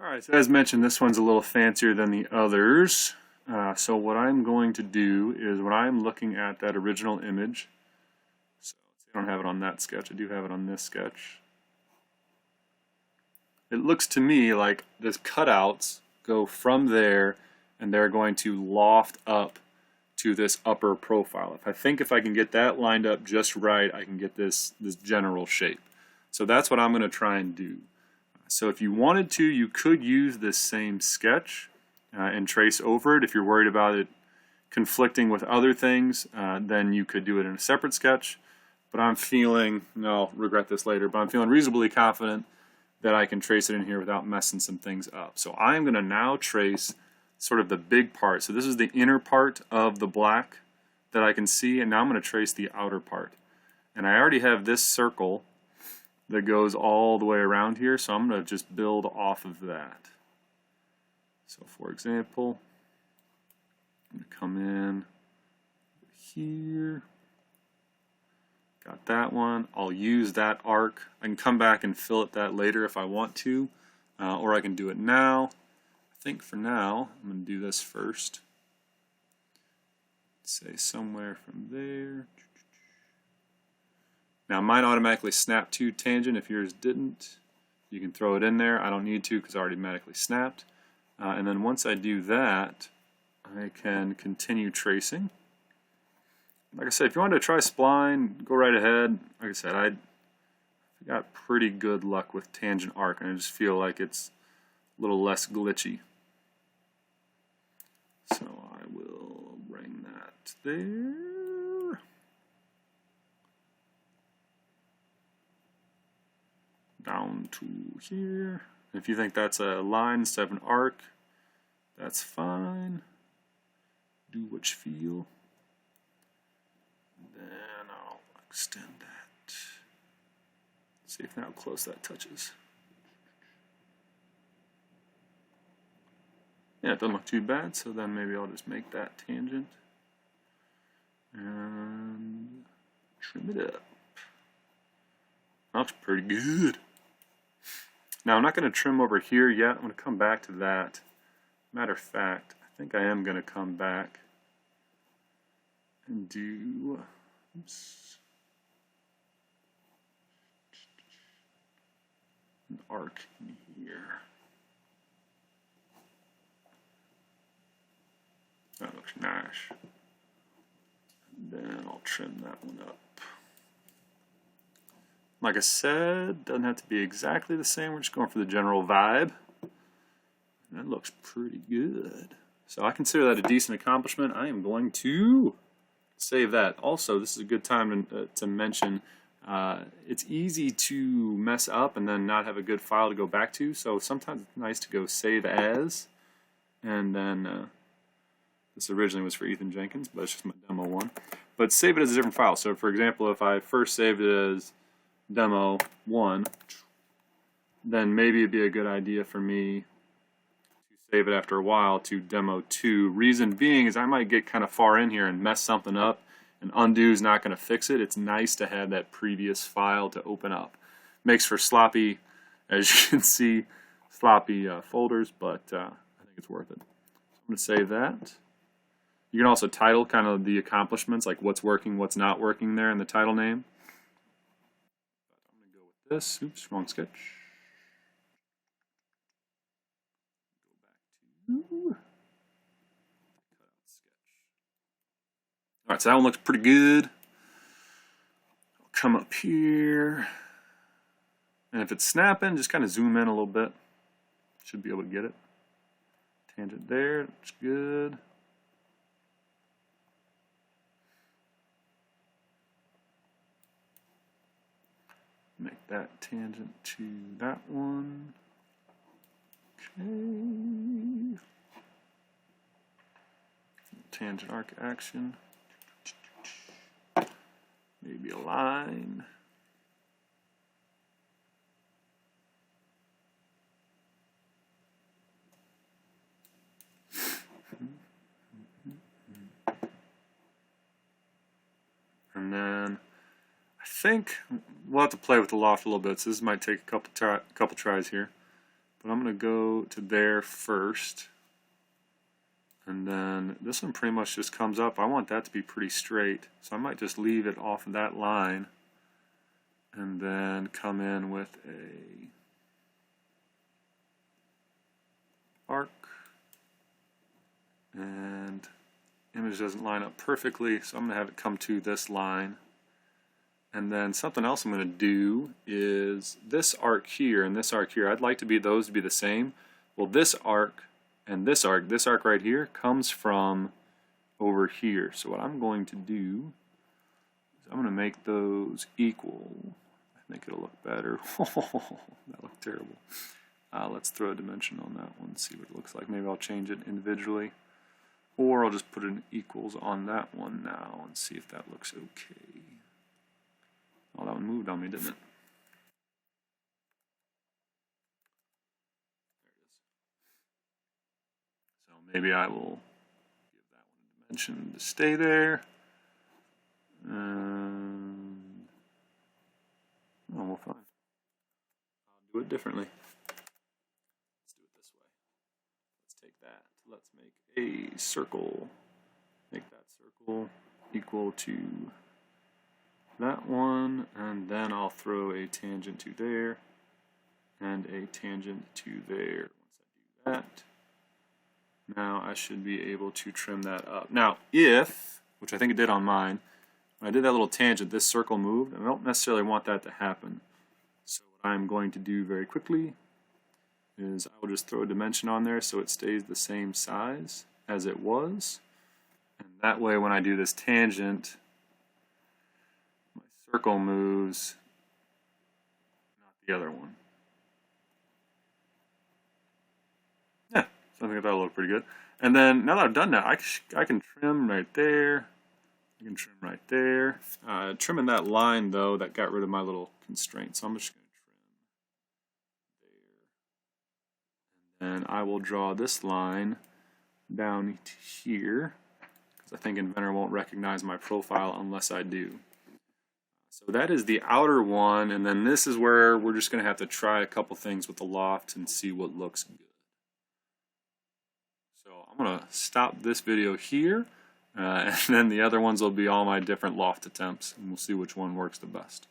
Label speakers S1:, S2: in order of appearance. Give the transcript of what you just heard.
S1: Alright, so as mentioned, this one's a little fancier than the others. So what I'm going to do is when I'm looking at that original image, so I don't have it on that sketch, I do have it on this sketch. It looks to me like this cutouts go from there and they're going to loft up to this upper profile. If I can get that lined up just right, I can get this general shape. So that's what I'm going to try and do. So if you wanted to, you could use this same sketch and trace over it. If you're worried about it conflicting with other things, then you could do it in a separate sketch. But I'm feeling, no, I'll regret this later, but I'm feeling reasonably confident that I can trace it in here without messing some things up. So I'm going to now trace sort of the big part. So this is the inner part of the black that I can see, and now I'm going to trace the outer part. And I already have this circle that goes all the way around here, so I'm going to just build off of that. So for example, I'm going to come in here, got that one, I'll use that arc. I can come back and fillet that later if I want to, or I can do it now. I think for now, I'm going to do this first. Say somewhere from there. Now mine automatically snapped to tangent. If yours didn't, you can throw it in there. I don't need to because I already automatically snapped. And then once I do that, I can continue tracing. Like I said, if you wanted to try spline, go right ahead. Like I said, I got pretty good luck with tangent arc, and I just feel like it's a little less glitchy. So I will bring that there. Down to here. If you think that's a line instead of an arc, that's fine. Do what you feel. Then I'll extend that. See if how close that touches. Yeah, it doesn't look too bad, so then maybe I'll just make that tangent and trim it up. That looks pretty good. Now I'm not going to trim over here yet. I'm going to come back to that. Matter of fact, I think I am going to come back and do, oops, an arc in here. That looks nice. And then I'll trim that one up. Like I said, doesn't have to be exactly the same. We're just going for the general vibe. And that looks pretty good. So I consider that a decent accomplishment. I am going to save that. Also, this is a good time to mention it's easy to mess up and then not have a good file to go back to. So sometimes it's nice to go save as. And then this originally was for Ethan Jenkins, but it's just my demo one. But save it as a different file. So for example, if I first saved it as demo 1, then maybe it'd be a good idea for me to save it after a while to demo 2. Reason being is I might get kind of far in here and mess something up, and undo is not going to fix it. It's nice to have that previous file to open up. Makes for sloppy, as you can see, sloppy folders, but I think it's worth it. So I'm going to save that. You can also title kind of the accomplishments, like what's working, what's not working there in the title name. This, oops, wrong sketch. Go back to cutout sketch. All right, so that one looks pretty good. I'll come up here, and if it's snapping, just kind of zoom in a little bit. Should be able to get it. Tangent there, looks good. Make that tangent to that one. Okay. Tangent arc action. Maybe a line. And then I think we'll have to play with the loft a little bit, so this might take a couple tries here. but I'm going to go to there first. And then this one pretty much just comes up. I want that to be pretty straight, so I might just leave it off of that line and then come in with a arc. And image doesn't line up perfectly, so I'm going to have it come to this line. And then something else I'm going to do is this arc here and this arc here, I'd like those to be the same. Well, this arc and this arc right here comes from over here. So what I'm going to do is I'm going to make those equal. I think it'll look better. That looked terrible. Let's throw a dimension on that one, see what it looks like. Maybe I'll change it individually. Or I'll just put an equals on that one now and see if that looks okay. Oh, that one moved on me, didn't it? So maybe I will give that one a dimension to stay there. And oh, well, fine. I'll do it differently. Let's do it this way. Let's take that. Let's make a circle. Make that circle equal to that one, and then I'll throw a tangent to there and a tangent to there. Once I do that, now I should be able to trim that up. Now if, which I think it did on mine, when I did that little tangent, this circle moved, and I don't necessarily want that to happen. So what I'm going to do very quickly is I will just throw a dimension on there so it stays the same size as it was. And that way when I do this tangent, my circle moves, not the other one. Yeah, so I think that'll look pretty good. And then now that I've done that, I can trim right there. I can trim right there. Trimming that line though, that got rid of my little constraint. So I'm just going to trim there. And I will draw this line down here, because I think Inventor won't recognize my profile unless I do. So that is the outer one, and then this is where we're just going to have to try a couple things with the loft and see what looks good. So I'm going to stop this video here, and then the other ones will be all my different loft attempts, and we'll see which one works the best.